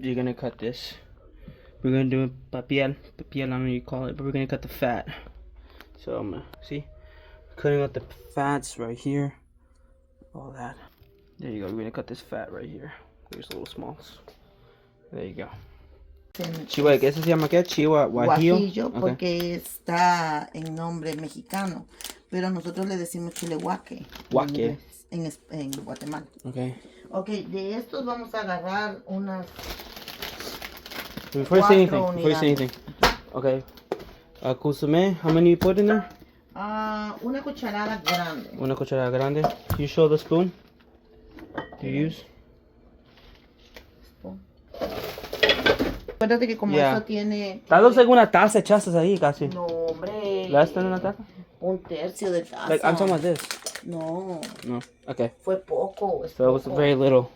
you're gonna cut this. We're gonna do papiel. Papiel, I don't know what you call it, but we're gonna cut the fat. So I'm gonna see, cutting out the fats right here. All that. There you go. We're gonna cut this fat right here. There's little smalls. There you go. Chihuahua, ¿qué se llama qué? Chihuahua guajillo. Guajillo, porque está en nombre mexicano, pero nosotros le decimos chile guaque. Guaque. En Guatemala. Okay. Okay, de estos vamos a agarrar unas. Before you say anything. Okay. Consommé, how many you put in there? Una cucharada grande. Una cucharada grande. Can you show the spoon? Do you use? Acuérdate que como eso tiene... Dale segunda taza echaste ahí casi. No, hombre. ¿Le das en una taza? Un tercio de taza. Like, I'm talking about this. No. No, okay. Fue poco. So it was very little.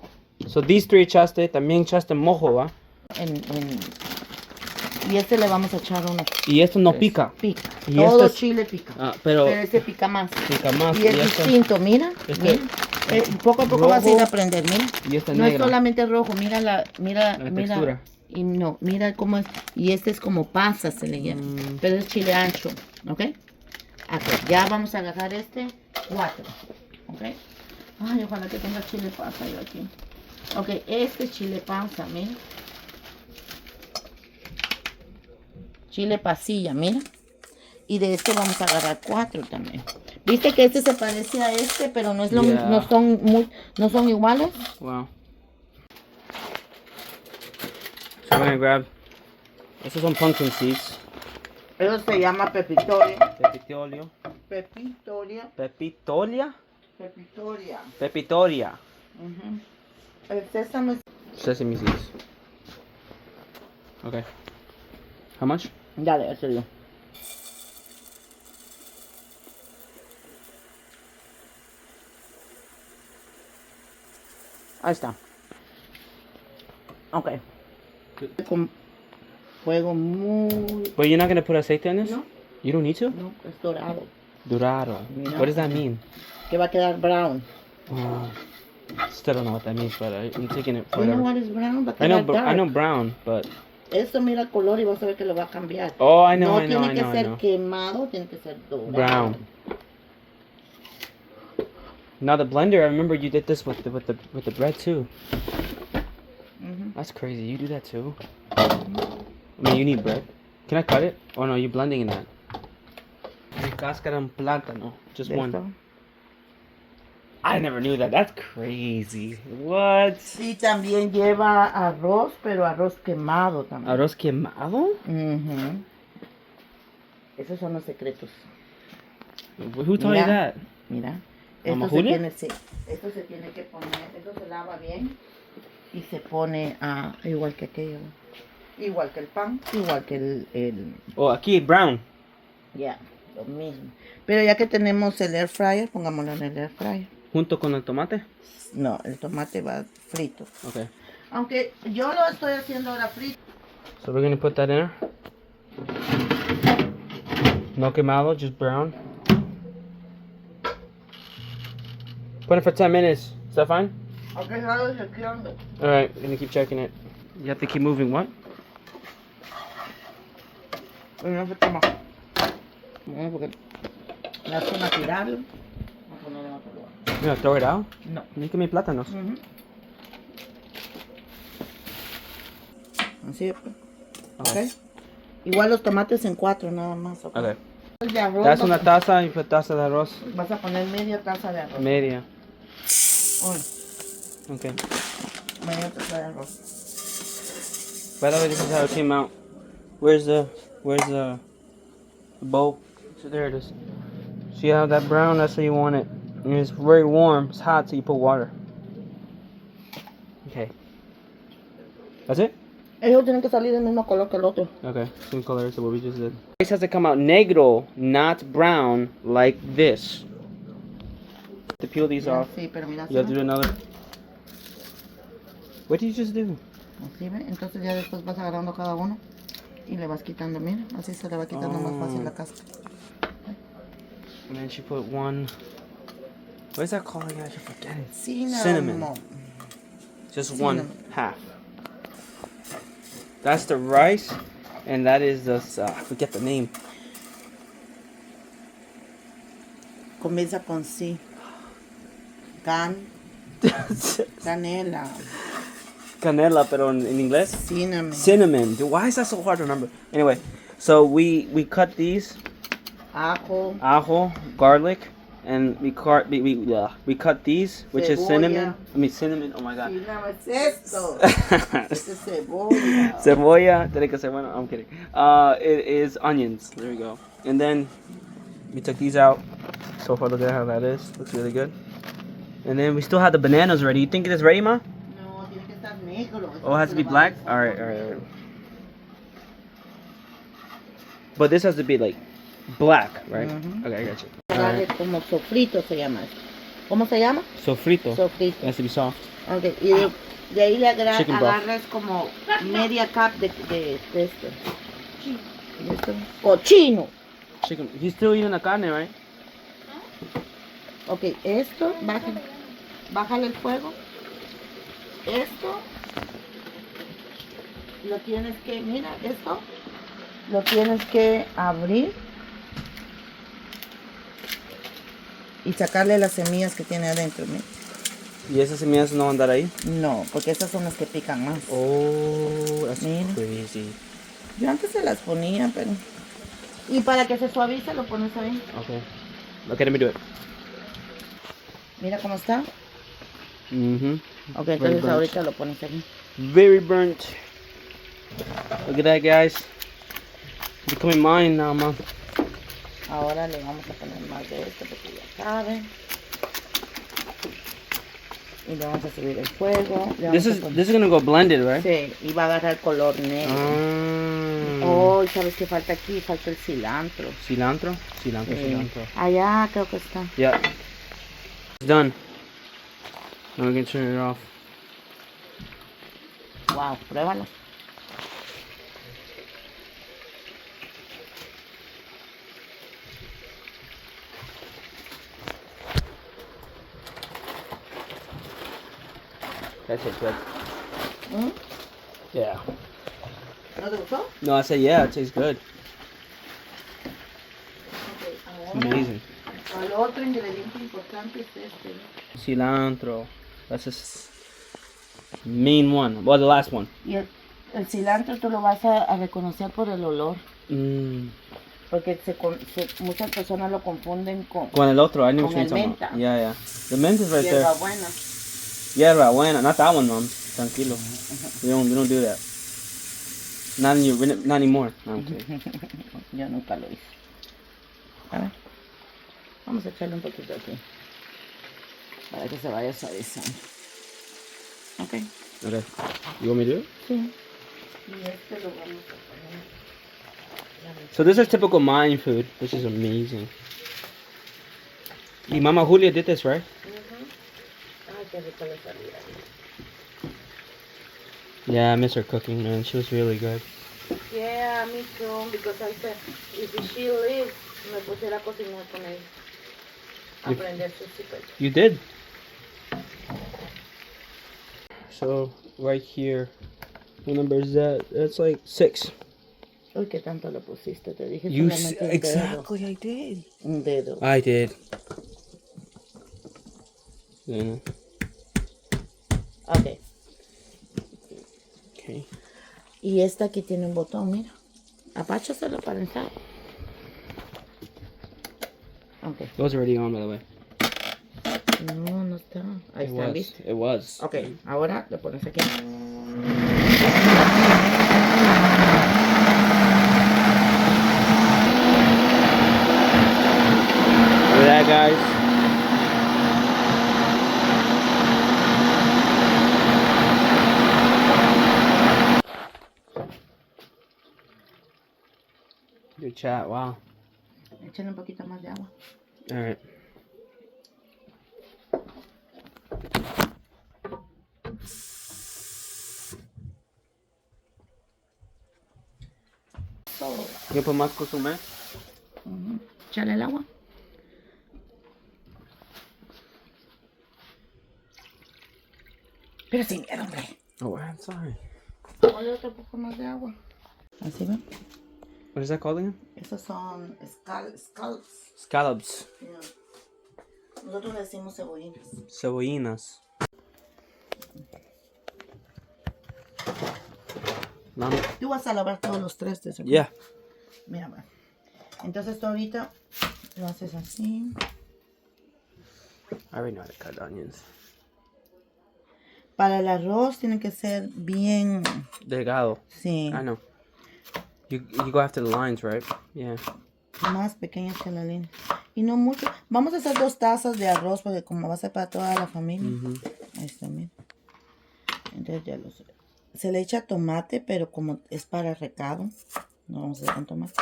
So these three echaste, también echaste mojo, ¿va? Y este le vamos a echar uno. Y esto no pica. Pica. Y Todo este chile pica. Pero ese pica más. Pica más. Y es distinto, mira. Poco a poco rojo, vas a ir a aprender, mira. Y este no negra. es solamente rojo, mira la textura. Y no, mira cómo es. Y este es como pasa, se le llama. Pero es chile ancho, ¿ok? Ya vamos a agarrar 4, ¿ok? Ay, ojalá que tenga chile pasa yo aquí. Ok, este es chile pasa, mira. Chile pasilla, mira. Y de este vamos a agarrar 4 también. Viste que este se parece a este, pero no es lo mismo, no son iguales. Wow. So I'm gonna grab. Estos son pumpkin seeds. Eso se llama pepitoria. Pepitolio. Pepitoria. Pepitolia. Pepitoria. Pepitoria. El sésamo. Sesame seeds. Okay. How much? Dale, eso yo. Ahí está. Ok. Con fuego muy... But you're not going to put aceite in this? No. You don't need to? No, es dorado. Dorado. Mira. What does that mean? Que va a quedar brown. Still don't know what that means, but I'm taking it for You know whatever. what is brown? Va a quedar dark. I know brown, but... Esto mira el color y vas a ver que lo va a cambiar. Oh, I know, no tiene que ser quemado, tiene que ser dorado. Brown. Now the blender, I remember you did this with the bread too. That's crazy. You do that too. I mean, you need bread. Can I cut it? Oh no, you're blending in that. Cáscara en plátano. Just one. I never knew that. That's crazy. What? Sí, también lleva arroz, pero arroz quemado también. ¿Arroz quemado? Esos son los secretos. Who told you that? Mira. Esto se tiene que poner, esto se lava bien y se pone igual que aquello. Igual que el pan, igual que el... Oh, aquí brown. Ya, lo mismo. Pero ya que tenemos el air fryer, pongámoslo en el air fryer. ¿Junto con el tomate? No, el tomate va frito. Okay. Aunque yo lo estoy haciendo ahora frito. So we're gonna put that in there. No quemado, just brown. Put it for 10 minutes. Is that fine? Okay, Alright, gonna keep checking it. You have to keep moving what? Porque la zona tirarlo. You gonna throw it out? No. Make me plátanos. Así, okay. Igual los tomates en 4 nada más. Okay. De arroz, Das una taza y taza de arroz. Vas a poner media taza de arroz. Media. Okay. Media taza de arroz. By the way, this is how it came out. Where's the bowl? So there it is. See how that brown? That's how you want it. And it's very warm. It's hot, so you put water. Okay. That's it? Ellos tienen que salir del mismo color que el otro. Okay, same color as what we just did. This has to come out negro, not brown, like this. To peel these off, Sí, pero mira, you have to do another. What did you just do? Así, ¿ve? Entonces ya después vas agarrando cada uno y le vas quitando, mira, así se le va quitando más fácil la cáscara. And then she put one. What is that called again? I should forget it. Cinnamon. Just one half. That's the rice, and that is the I forget the name. Comienza con C. Canela. Canela, pero in English? Cinnamon. Cinnamon. Dude, why is that so hard to remember? Anyway, so we cut these. Ajo, garlic, and we cut these, which is cinnamon. Cinnamon. Oh my god. Esto es cebolla. Cebolla. Tiene que ser bueno. I'm kidding. It is onions. There we go. And then we took these out. So far, look at how that is. Looks really good. And then we still have the bananas ready. You think it is ready, Ma? No, tiene que estar negro. Oh, it has to be black? Alright. But this has to be like black, right? Okay, I got you. Como sofrito se llama esto. ¿Cómo se llama? Sofrito. It Sofrito. has to be soft. Ok, y de ahí le Chicken broth. agarras como media cup de esto. ¿Y esto? Cochino. Chicken. He's still eating the carne, right? Ok, esto, bájale el fuego. Esto lo tienes que, mira, esto lo tienes que abrir y sacarle las semillas que tiene adentro, mira. ¿Y esas semillas no van a andar ahí? No, porque esas son las que pican más. Oh, that's Mira. crazy. Yo antes se las ponía, pero... Y para que se suavice lo pones ahí. Okay. Okay, let me do it. Mira cómo está. Ok, Very entonces burnt. ahorita lo pones aquí. Very burnt. Look at that, guys. Becoming mine now, man. Ahora le vamos a poner más de esto porque ya sabe. Y le vamos a subir el fuego. This is gonna go blended, right? Sí, y va a agarrar color negro. Oh, ¿y sabes qué falta aquí? Falta el cilantro. Cilantro. Allá creo que está. Yeah. It's done. Now we can turn it off. Wow, pruébalo. That tastes good. Yeah. ¿No te gustó? No, I said yeah, it tastes good. Okay, It's amazing. El otro ingrediente importante es este. Cilantro. That's just main one. Well, the last one. Y el cilantro tú lo vas a reconocer por el olor. Porque muchas personas lo confunden con el otro. I knew con el menta. Yeah. The mint is right there. Hierbabuena. Hierbabuena. Not that one, Mom. Tranquilo. We don't do that. Not anymore. No, I'm kidding. Yo nunca lo hice. A ver. Vamos a echarle un poquito aquí. Para que se vaya suavizando. Ok. Okay. You want me to do it? Sí. Y este lo vamos a poner. So this is typical Mayan food. This is amazing. Y Mama Julia did this, right? Ay, qué rico le salía. Yeah, I miss her cooking, man. She was really good. Yeah, me too. Because I said, if she lives, me pusiera a cocinar con ella. Aprender sus secretos. You did. So right here, what number is that? That's like 6. Uy, ¿qué tanto le pusiste? Te dije You solamente un exactly, dedo. I did. Un dedo. I did. Yeah. Ok. Okay. Y esta aquí tiene un botón, mira. Apáchaselo para entrar. Ok. It was already on, by the way. No, no está. Ahí está, ¿viste? It was. Ok, ahora le pones aquí. Look at that, guys. Good chat, wow. Échale un poquito más de agua. Alright. ¿Qué por más consumir? Échale el agua. Pero sin miedo, hombre. Oh, I'm sorry. Ponle otro poco más de agua. Así ven. What is that called again? Esos son scallops. Scallops. Yeah. Nosotros le decimos cebollinas. Cebollinas. Mami. Tú vas a lavar todos los trastes. ¿Okay? Yeah. Mira, va. Entonces tú ahorita lo haces así. I already know how to cut onions. Para el arroz tiene que ser bien... Delgado. Sí. I know. You go after the lines, right? Yeah. Más pequeñas que la línea. Y no mucho. Vamos a hacer 2 tazas de arroz porque como va a ser para toda la familia. Ahí está, mira. Entonces ya lo sé. Se le echa tomate, pero como es para recado, no vamos a hacer con tomate.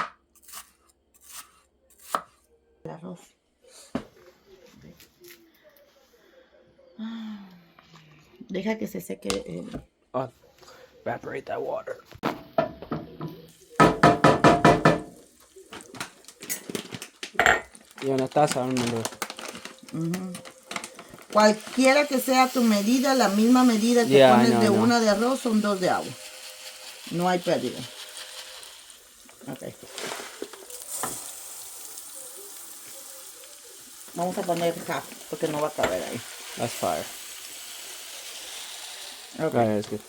El arroz. Deja que se seque. Oh, evaporate that water. Y una taza, I remember. Cualquiera que sea tu medida, la misma medida que pones de una de arroz son 2 de agua. No hay pérdida. Ok. Vamos a poner half porque no va a caber ahí. That's fire. Okay. Alright, that's good.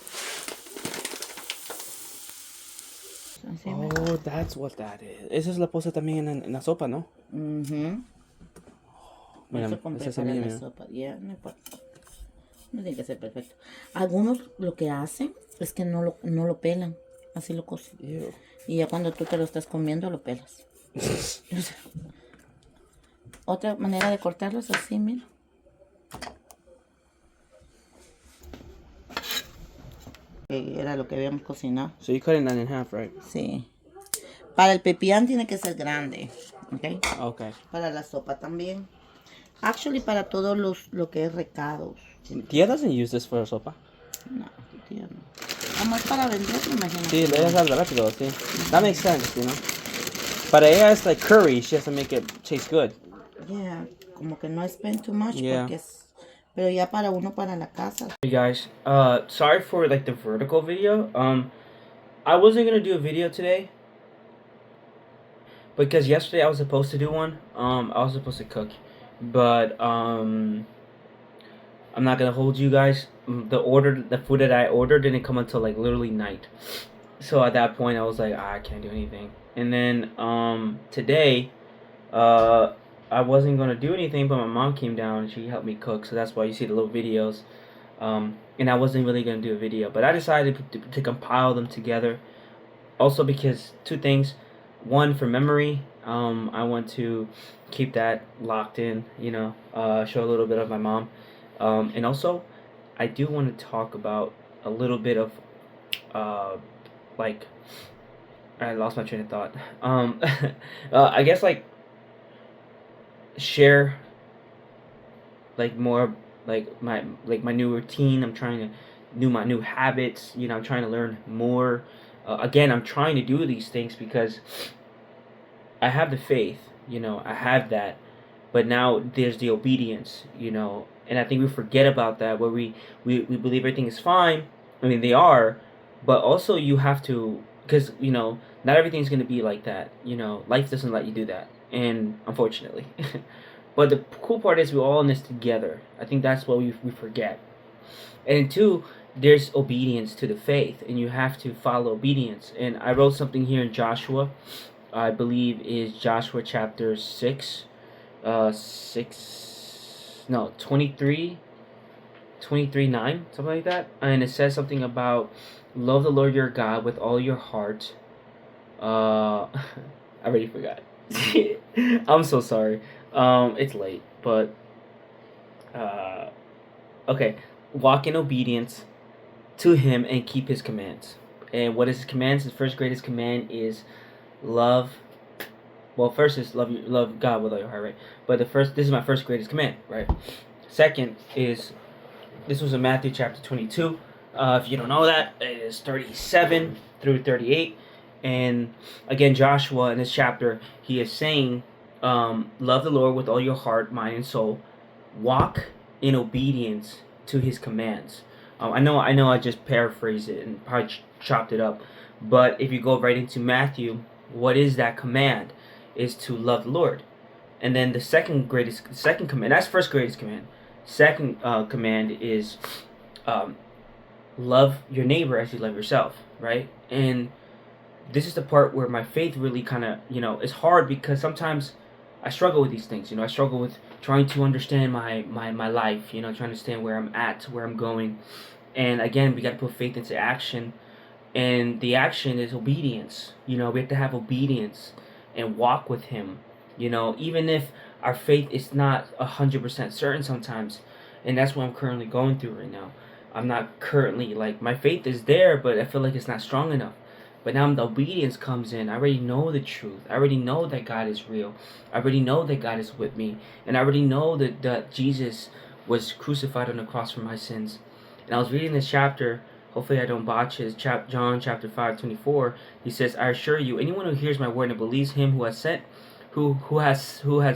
Así Oh, that's what that is. Esa es la posa también en la sopa, ¿no? Mira, eso compré esa es para mía, la mira. sopa. Ya, no importa. No tiene que ser perfecto. Algunos lo que hacen es que no lo pelan. Así lo cocen. Ew. Y ya cuando tú te lo estás comiendo, lo pelas. Otra manera de cortarlo es así, mira. Era lo que habíamos cocinado. So you cutting that in half, right? Sí. Para el pepián tiene que ser grande. ¿Ok? Okay. Para la sopa también. Actually, para todos lo que es recados. Tia doesn't use this for sopa. No, tía no. Como es para vender, me imagino. Sí, ella sabe rápido, sí. That makes sense, you know. Para ella es like curry. She has to make it taste good. Yeah, como que no spend too much Yeah. porque es... Pero ya para uno para la casa. Hey guys, sorry for like the vertical video. I wasn't gonna do a video today because yesterday I was supposed to do one. I was supposed to cook, but I'm not gonna hold you guys. The food that I ordered didn't come until like literally night. So at that point I was like, I can't do anything. And then today, I wasn't gonna do anything, but my mom came down and she helped me cook, so that's why you see the little videos. And I wasn't really gonna do a video, but I decided to compile them together. Also because 2 things. One, for memory, I want to keep that locked in, you know, show a little bit of my mom. And also, I do want to talk about a little bit of, like, I lost my train of thought. I guess, like, share like more like my new routine. I'm trying to do my new habits, you know. I'm trying to learn more. Again, I'm trying to do these things because I have the faith, you know, I have that, but now there's the obedience, you know. And I think we forget about that, where we believe everything is fine. I mean, they are, but also you have to, because, you know, not everything's going to be like that, you know. Life doesn't let you do that, and unfortunately. But the cool part is we're all in this together. I think that's what we forget. And 2, there's obedience to the faith, and you have to follow obedience. And I wrote something here in Joshua, I believe is Joshua chapter 23, 9, something like that. And it says something about love the Lord your God with all your heart. I already forgot. I'm so sorry. It's late, but okay. Walk in obedience to Him and keep His commands. And what is His commands? His first greatest command is love. Well, first is love God with all your heart, right? But this is my first greatest command, right? Second is, this was in Matthew chapter 22. If you don't know that, it is 37 through 38. And again, Joshua in this chapter, he is saying, love the Lord with all your heart, mind, and soul. Walk in obedience to His commands. I know I just paraphrased it and probably chopped it up, but if you go right into Matthew, what is that command? Is to love the Lord, and then the second command. That's first greatest command. Second command is love your neighbor as you love yourself, right? And this is the part where my faith really kind of, it's hard because sometimes I struggle with these things. I struggle with trying to understand my life, trying to understand where I'm at, where I'm going. And again, we got to put faith into action. And the action is obedience. We have to have obedience and walk with Him. Even if our faith is not 100% certain sometimes. And that's what I'm currently going through right now. I'm not currently, my faith is there, but I feel like it's not strong enough. But now the obedience comes in. I already know the truth. I already know that God is real. I already know that God is with me. And I already know that Jesus was crucified on the cross for my sins. And I was reading this chapter. Hopefully I don't botch it. John chapter 5:24. He says, I assure you, anyone who hears my word and believes Him who has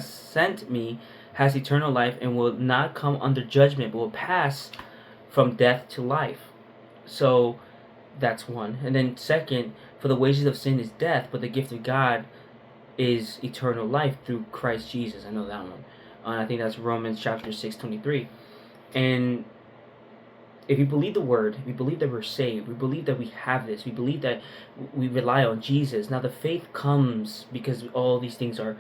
sent me has eternal life and will not come under judgment, but will pass from death to life. So that's one. And then second, for the wages of sin is death, but the gift of God is eternal life through Christ Jesus. I know that one. I think that's Romans chapter 6:23. And if we believe the word, we believe that we're saved, we believe that we have this, we believe that we rely on Jesus. Now the faith comes because all these things are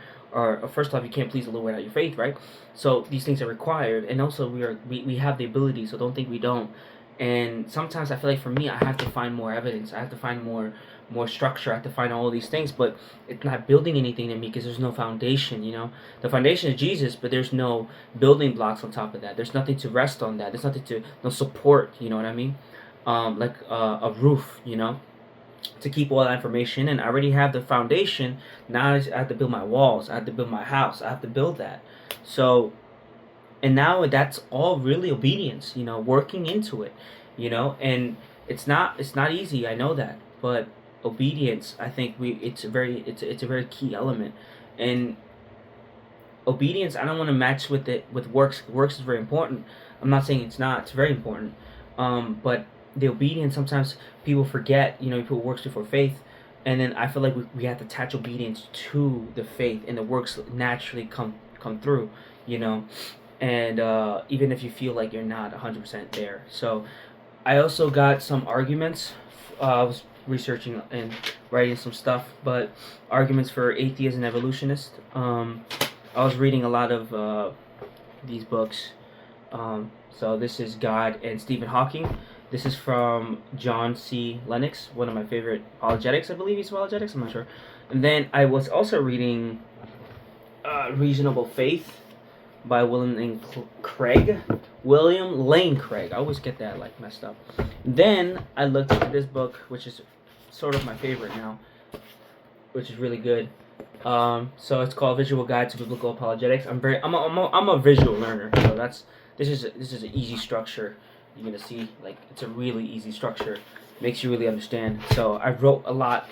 first off, you can't please the Lord without your faith, right? So these things are required, and also we have the ability, so don't think we don't. And sometimes I feel like for me, I have to find more evidence. I have to find more structure. I have to find all these things, but it's not building anything in me because there's no foundation. The foundation is Jesus, but there's no building blocks on top of that. There's nothing to rest on that. There's nothing no support. You know what I mean? Like a roof. To keep all that information, and I already have the foundation. Now I have to build my walls. I have to build my house. I have to build that. So. And now that's all really obedience, working into it, and it's not easy. I know that, but obedience, I think it's a very key element. And obedience, I don't want to match with it with works. Works is very important. I'm not saying it's not. It's very important. But the obedience, sometimes people forget. You put works before faith, and then I feel like we have to attach obedience to the faith, and the works naturally come through. And even if you feel like you're not 100% there. So I also got some arguments. I was researching and writing some stuff, but arguments for atheists and evolutionists. I was reading a lot of these books. So this is God and Stephen Hawking. This is from John C. Lennox, one of my favorite apologetics. I believe he's apologetics. I'm not sure. And then I was also reading Reasonable Faith by William Lane Craig. I always get that messed up. Then I looked at this book, which is sort of my favorite now, which is really good. So it's called Visual Guide to Biblical Apologetics. I'm a visual learner, so this is an easy structure. You're gonna see it's a really easy structure. Makes you really understand. So I wrote a lot,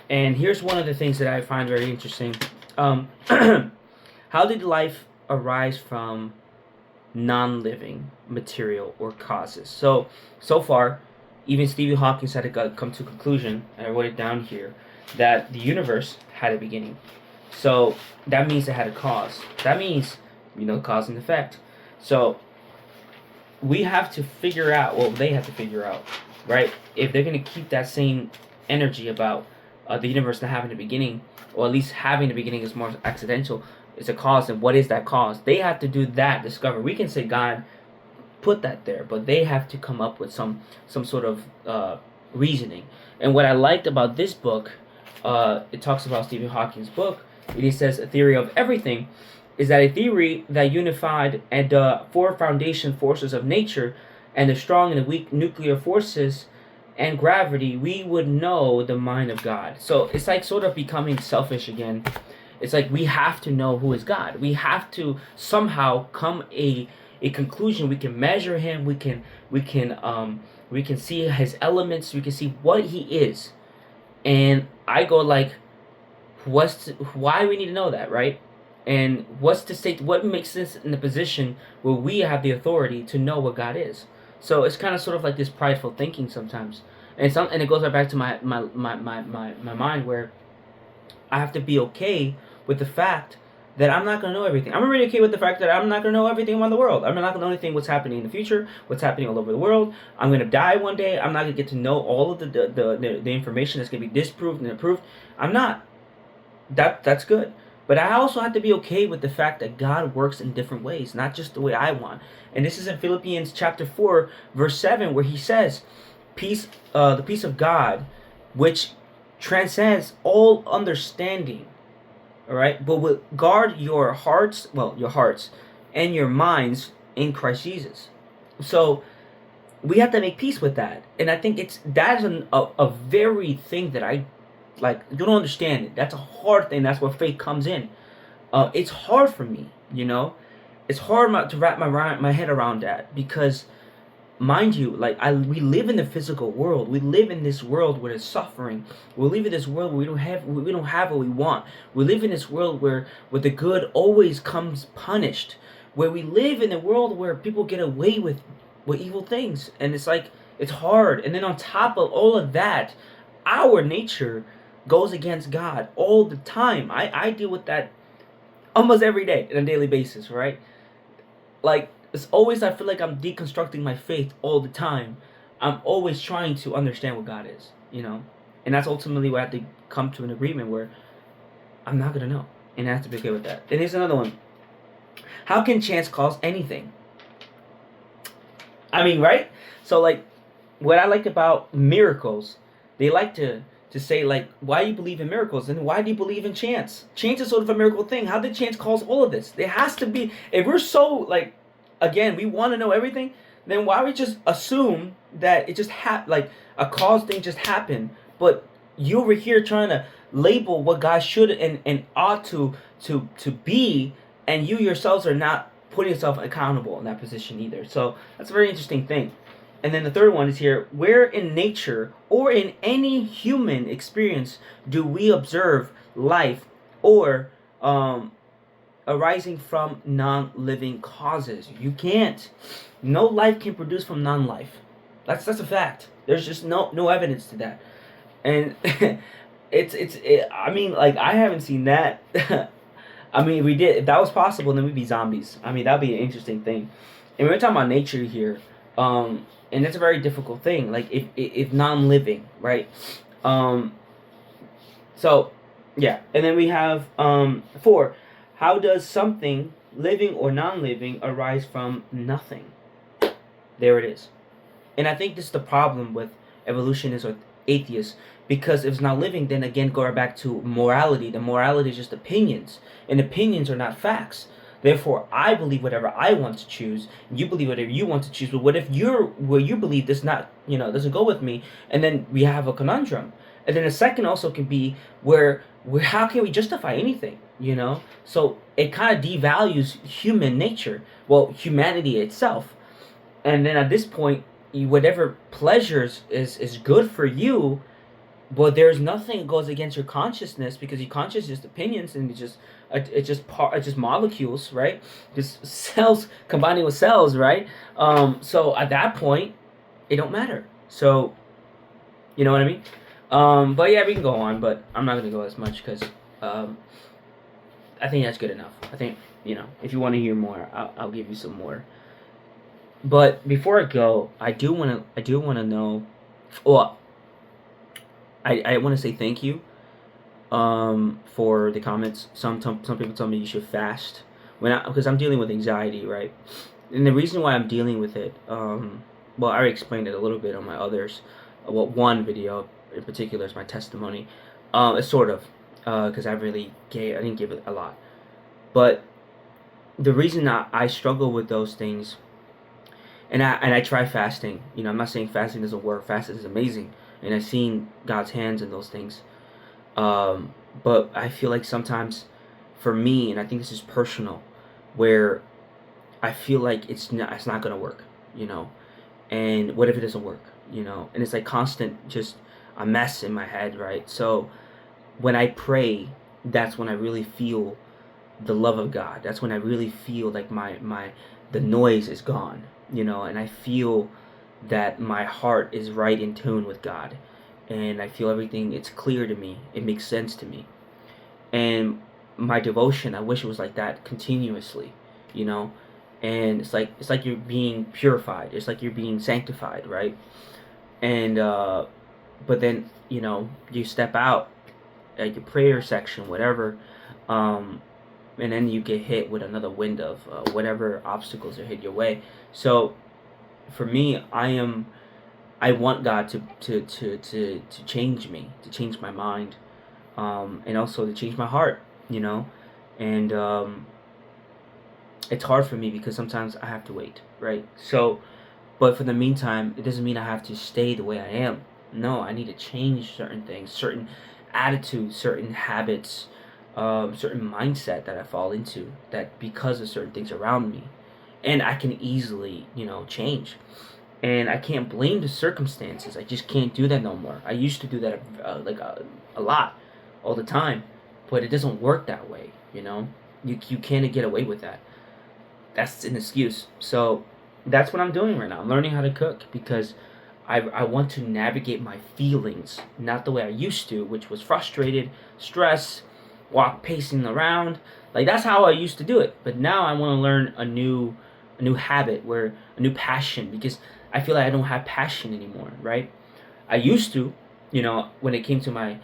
and here's one of the things that I find very interesting. How did life arise from non-living material or causes? So far, even Stephen Hawking had to come to a conclusion, and I wrote it down here, that the universe had a beginning. So that means it had a cause. That means, cause and effect. So we have to figure out, they have to figure out, right, if they're going to keep that same energy about the universe not having a beginning, or at least having a beginning is more accidental, is a cause, and what is that cause? They have to do that discover. We can say God put that there, but they have to come up with some sort of reasoning. And what I liked about this book, it talks about Stephen Hawking's book, and he says a theory of everything is that a theory that unified and the four foundation forces of nature and the strong and the weak nuclear forces and gravity, we would know the mind of God. So it's sort of becoming selfish again. It's we have to know who is God. We have to somehow come a conclusion. We can measure Him. We can see His elements. We can see what He is. And I go why we need to know that, right? And what makes us in the position where we have the authority to know what God is? So it's kind of sort of like this prideful thinking sometimes, and it goes right back to my mind where I have to be okay with the fact that I'm not going to know everything. I'm already okay with the fact that I'm not going to know everything around the world. I'm not going to know anything what's happening in the future, what's happening all over the world. I'm going to die one day. I'm not going to get to know all of the information that's going to be disproved and approved. I'm not. That's good. But I also have to be okay with the fact that God works in different ways, not just the way I want. And this is in Philippians chapter 4, verse 7, where he says, peace, the peace of God, which transcends all understanding. All right, but will guard your hearts, and your minds in Christ Jesus. So we have to make peace with that, and I think that is a very thing that I like. You don't understand it. That's a hard thing. That's where faith comes in. It's hard for me, It's hard to wrap my head around that because, mind you, we live in the physical world. We live in this world where there's suffering. We live in this world where we don't have what we want. We live in this world where the good always comes punished. Where we live in a world where people get away with evil things, and it's hard. And then on top of all of that, our nature goes against God all the time. I deal with that almost every day on a daily basis, right? It's always, I feel like I'm deconstructing my faith all the time. I'm always trying to understand what God is, And that's ultimately where I have to come to an agreement where I'm not going to know. And I have to be okay with that. And here's another one. How can chance cause anything? I mean, right? So, what I like about miracles, they like to say, why do you believe in miracles? And why do you believe in chance? Chance is sort of a miracle thing. How did chance cause all of this? There has to be, if we're so, again, we want to know everything, then why we just assume that it just a cause thing just happened, but you over here trying to label what God should and ought to be, and you yourselves are not putting yourself accountable in that position either. So that's a very interesting thing. And then the third one is here, where in nature or in any human experience do we observe life or arising from non-living causes? You can't. No life can produce from non-life. That's a fact. There's just no evidence to that. And I mean, I haven't seen that. I mean, if that was possible, then we'd be zombies. I mean, that'd be an interesting thing. And we're talking about nature here. And that's a very difficult thing. If non-living, right? So yeah. And then we have 4. How does something, living or non-living, arise from nothing? There it is. And I think this is the problem with evolutionists or atheists, because if it's not living, then again, going back to morality. The morality is just opinions, and opinions are not facts. Therefore, I believe whatever I want to choose, and you believe whatever you want to choose. But what if what you believe does not, doesn't go with me? And then we have a conundrum. And then the second also can be where how can we justify anything? So it kind of devalues human nature, humanity itself. And then at this point, whatever pleasures is good for you, but there's nothing that goes against your consciousness, because your consciousness is just opinions, and it's just molecules, right? Just cells combining with cells, right? So at that point, it don't matter. So, you know what I mean? But yeah, we can go on, but I'm not gonna go as much because I think that's good enough. I think, if you want to hear more, I'll give you some more. But before I go, I do want to know. Well, I want to say thank you for the comments. Some people tell me you should fast because I'm dealing with anxiety, right? And the reason why I'm dealing with it, I already explained it a little bit on my others. One video in particular is my testimony. It's sort of because I didn't give it a lot, but the reason that I struggle with those things, and I try fasting. I'm not saying fasting doesn't work. Fasting is amazing, and I've seen God's hands in those things. But I feel like sometimes, for me, and I think this is personal, where I feel like it's not gonna work. And what if it doesn't work? And it's constant, just a mess in my head, right? So when I pray, that's when I really feel the love of God. That's when I really feel like the noise is gone, and I feel that my heart is right in tune with God, and I feel everything, it's clear to me, it makes sense to me. And my devotion, I wish it was like that continuously, you know. And it's like you're being purified, it's like you're being sanctified, right? And but then, you know, you step out at your prayer section, whatever, and then you get hit with another wind of whatever obstacles are hit your way. So for me, I want God to change me, to change my mind, and also to change my heart, you know. And it's hard for me because sometimes I have to wait, right? So, but for the meantime, it doesn't mean I have to stay the way I am. No, I need to change certain things, certain attitudes, certain habits, certain mindset that I fall into, that because of certain things around me, and I can easily, you know, change. And I can't blame the circumstances. I just can't do that no more. I used to do that a lot, all the time, but it doesn't work that way. You know, you can't get away with that. That's an excuse. So that's what I'm doing right now. I'm learning how to cook because I want to navigate my feelings, not the way I used to, which was frustrated, stress, pacing around. Like that's how I used to do it. But now I want to learn a new habit, where a new passion, because I feel like I don't have passion anymore, right? I used to, you know, when it came to my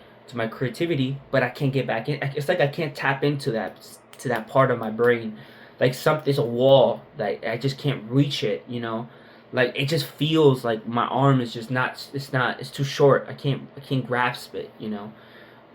creativity, but I can't get back in. It's like I can't tap into that part of my brain. Like there's a wall that I just can't reach it, you know. Like it just feels like my arm is just not. It's too short. I can't grasp it, you know.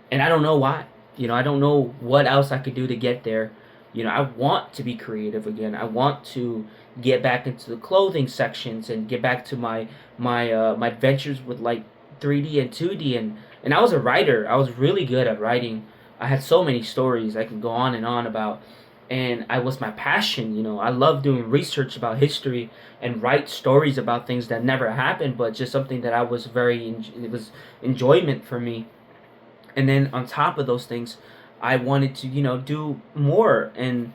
And I don't know why. You know, I don't know what else I could do to get there. You know, I want to be creative again. I want to get back into the clothing sections and get back to my adventures with like 3D and 2D, and I was a writer. I was really good at writing. I had so many stories I can go on and on about, and I was my passion. You know, I love doing research about history and write stories about things that never happened, but just something that I was it was enjoyment for me. And then on top of those things, I wanted to, you know, do more. And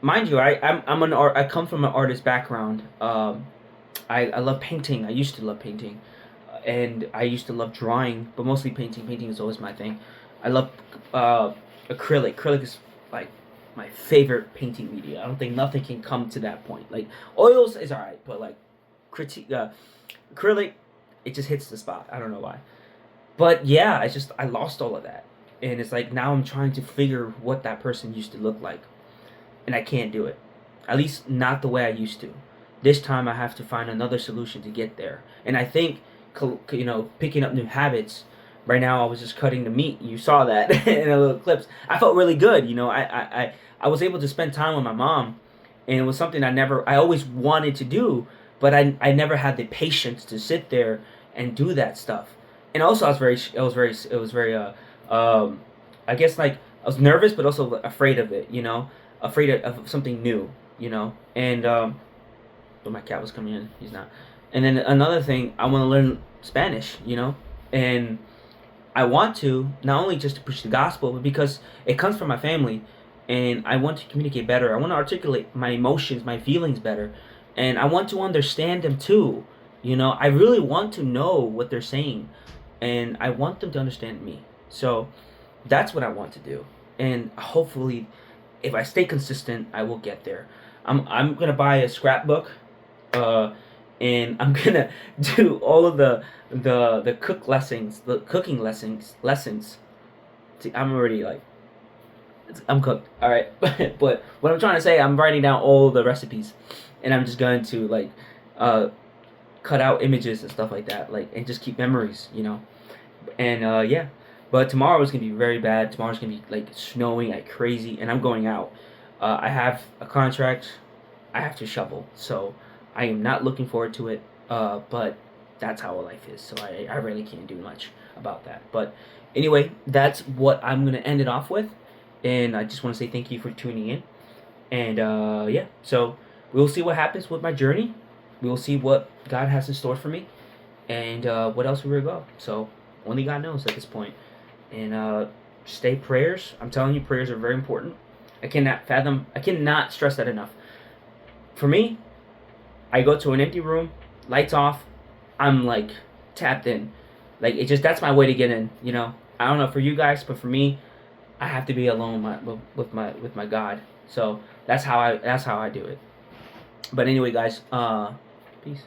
mind you, I come from an artist background. I love painting. I used to love painting, and I used to love drawing, but mostly painting. Painting is always my thing. I love acrylic. Acrylic is like my favorite painting media. I don't think nothing can come to that point. Like oils is alright, but like acrylic, it just hits the spot. I don't know why. But yeah, I lost all of that. And it's like now I'm trying to figure what that person used to look like. And I can't do it. At least not the way I used to. This time I have to find another solution to get there. And I think, you know, picking up new habits. Right now I was just cutting the meat. You saw that in the little clips. I felt really good. You know, I was able to spend time with my mom. And it was something I always wanted to do. But I never had the patience to sit there and do that stuff. And also it was very I guess like I was nervous but also afraid of it, you know, afraid of something new, you know. And but my cat was coming in, he's not. And then another thing, I want to learn Spanish, you know, and I want to not only just to preach the gospel, but because it comes from my family, and I want to communicate better. I want to articulate my emotions, my feelings better, and I want to understand them too. You know, I really want to know what they're saying, and I want them to understand me. So that's what I want to do, and hopefully, if I stay consistent, I will get there. I'm gonna buy a scrapbook, and I'm gonna do all of the cooking lessons. See, I'm already like, I'm cooked. All right, but what I'm trying to say, I'm writing down all the recipes, and I'm just going to like cut out images and stuff like that, like, and just keep memories, you know. And yeah, but tomorrow is gonna be very bad. Tomorrow's gonna be like snowing like crazy, and I'm going out. I have a contract. I have to shovel, so I am not looking forward to it. But that's how life is, so I really can't do much about that. But anyway, that's what I'm gonna end it off with, and I just want to say thank you for tuning in. And yeah, so we'll see what happens with my journey. We'll see what God has in store for me, and what else we will go. So only God knows at this point. And stay prayers. I'm telling you, prayers are very important. I cannot stress that enough. For me, I go to an empty room lights off, I'm like tapped in. Like it just that's my way to get in. You know, I don't know for you guys, but for me, I have to be alone with my God. So that's how I do it. But anyway, guys, peace.